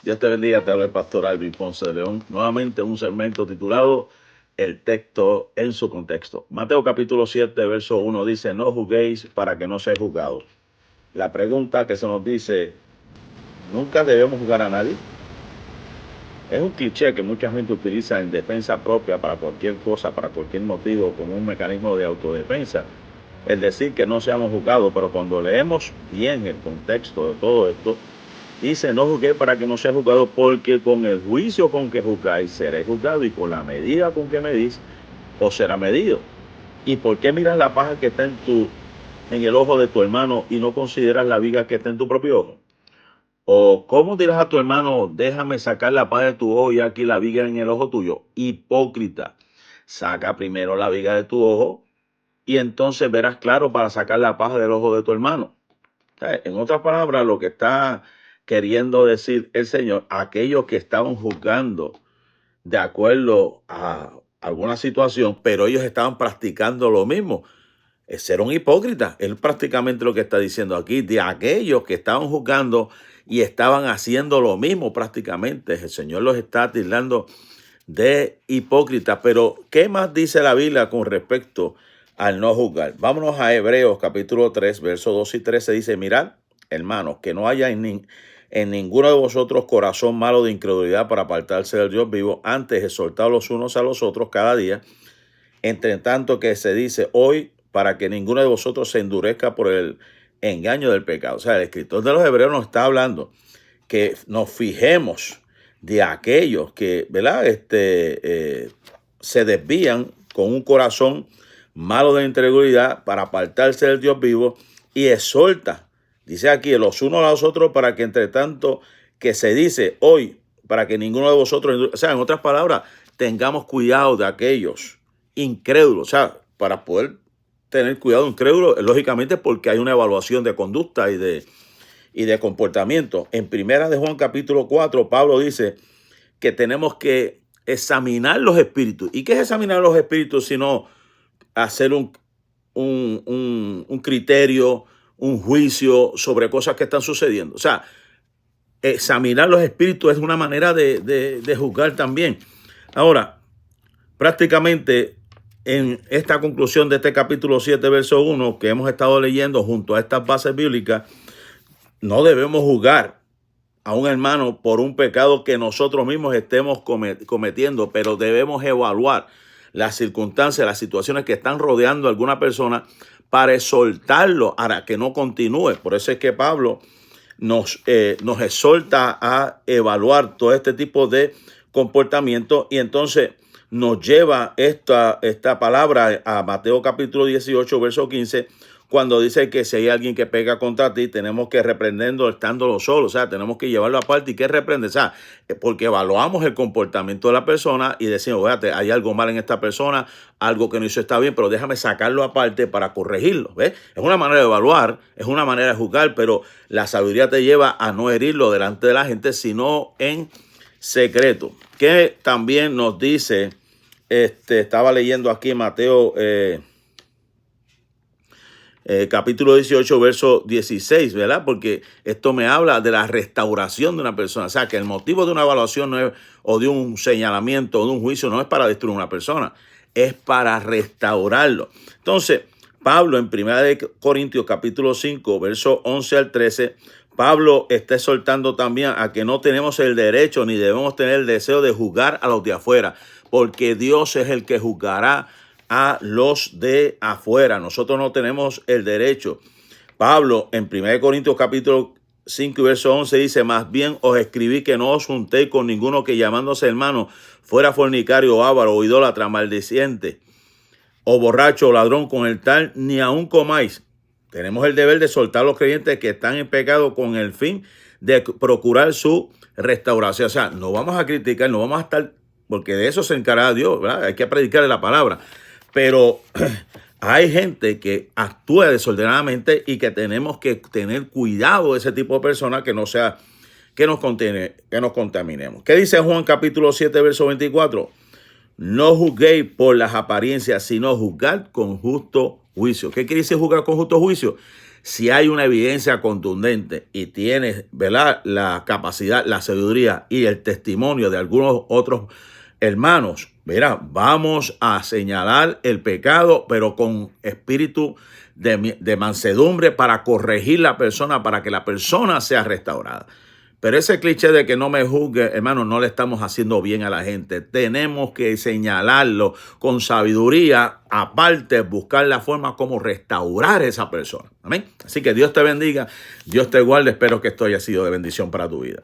Dios te bendiga, te habla el pastor Alvin Ponce de León. Nuevamente un segmento titulado El texto en su contexto. Mateo capítulo 7, verso 1 dice, no juzguéis para que no seáis juzgados. La pregunta que se nos dice, ¿nunca debemos juzgar a nadie? Es un cliché que mucha gente utiliza en defensa propia para cualquier cosa, para cualquier motivo, como un mecanismo de autodefensa. El decir que no seamos juzgados, pero cuando leemos bien el contexto de todo esto, dice, no juzguéis para que no seas juzgado, porque con el juicio con que juzgáis seréis juzgados, y con la medida con que medís, os será medido. ¿Y por qué miras la paja que está en el ojo de tu hermano y no consideras la viga que está en tu propio ojo? ¿O cómo dirás a tu hermano, déjame sacar la paja de tu ojo y aquí la viga en el ojo tuyo? Hipócrita, saca primero la viga de tu ojo y entonces verás claro para sacar la paja del ojo de tu hermano. En otras palabras, lo que está queriendo decir el Señor, aquellos que estaban juzgando de acuerdo a alguna situación, pero ellos estaban practicando lo mismo, es ser un hipócrita. Es prácticamente lo que está diciendo aquí, de aquellos que estaban juzgando y estaban haciendo lo mismo prácticamente. El Señor los está tildando de hipócritas. Pero, ¿qué más dice la Biblia con respecto al no juzgar? Vámonos a Hebreos capítulo 3, versos 2 y 13. Dice, mirad, hermanos, que no haya en ninguno de vosotros corazón malo de incredulidad para apartarse del Dios vivo, antes exhortados los unos a los otros cada día, entre tanto que se dice hoy, para que ninguno de vosotros se endurezca por el engaño del pecado. O sea, el escritor de los Hebreos nos está hablando que nos fijemos de aquellos que, ¿verdad? Se desvían con un corazón malo de incredulidad para apartarse del Dios vivo, y exhorta, dice aquí, los unos a los otros para que entre tanto que se dice hoy, para que ninguno de vosotros, o sea, en otras palabras, tengamos cuidado de aquellos incrédulos, o sea, para poder tener cuidado de incrédulos, lógicamente porque hay una evaluación de conducta y de comportamiento. En Primera de Juan capítulo 4, Pablo dice que tenemos que examinar los espíritus. ¿Y qué es examinar los espíritus sino hacer un criterio, un juicio sobre cosas que están sucediendo? O sea, examinar los espíritus es una manera de juzgar también. Ahora, prácticamente en esta conclusión de este capítulo 7, verso 1, que hemos estado leyendo junto a estas bases bíblicas, no debemos juzgar a un hermano por un pecado que nosotros mismos estemos cometiendo, pero debemos evaluar las circunstancias, las situaciones que están rodeando a alguna persona para exhortarlo a que no continúe. Por eso es que Pablo nos exhorta a evaluar todo este tipo de comportamiento, y entonces nos lleva esta palabra a Mateo capítulo 18, verso 15, cuando dice que si hay alguien que pega contra ti, tenemos que reprenderlo estándolo solo, o sea, tenemos que llevarlo aparte. ¿Y qué reprende? O sea, porque evaluamos el comportamiento de la persona y decimos, fíjate, hay algo mal en esta persona, algo que no hizo está bien, pero déjame sacarlo aparte para corregirlo, ¿ves? Es una manera de evaluar, es una manera de juzgar, pero la sabiduría te lleva a no herirlo delante de la gente, sino en secreto. Que también nos dice, estaba leyendo aquí en Mateo capítulo 18, verso 16, ¿verdad? Porque esto me habla de la restauración de una persona. O sea, que el motivo de una evaluación no es, o de un señalamiento o de un juicio, no es para destruir a una persona, es para restaurarlo. Entonces, Pablo en 1 Corintios capítulo 5, verso 11 al 13, Pablo está exhortando también a que no tenemos el derecho ni debemos tener el deseo de juzgar a los de afuera, porque Dios es el que juzgará a los de afuera. Nosotros no tenemos el derecho. Pablo en 1 Corintios capítulo 5 y verso 11 dice, más bien os escribí que no os juntéis con ninguno que llamándose hermano fuera fornicario, avaro o idólatra, maldiciente o borracho o ladrón, con el tal ni aun comáis. Tenemos el deber de soltar a los creyentes que están en pecado con el fin de procurar su restauración. O sea, no vamos a criticar, no vamos a estar, porque de eso se encarga Dios, ¿verdad? Hay que predicarle la palabra. Pero hay gente que actúa desordenadamente y que tenemos que tener cuidado de ese tipo de personas, que no sea que nos contaminemos. ¿Qué dice Juan capítulo 7, verso 24? No juzguéis por las apariencias, sino juzgad con justo juicio. ¿Qué quiere decir juzgar con justo juicio? Si hay una evidencia contundente y tienes, ¿verdad?, la capacidad, la sabiduría y el testimonio de algunos otros hermanos, mira, vamos a señalar el pecado, pero con espíritu de mansedumbre para corregir la persona, para que la persona sea restaurada. Pero ese cliché de que no me juzgue, hermano, no le estamos haciendo bien a la gente. Tenemos que señalarlo con sabiduría, aparte buscar la forma como restaurar a esa persona. Amén. Así que Dios te bendiga, Dios te guarde. Espero que esto haya sido de bendición para tu vida.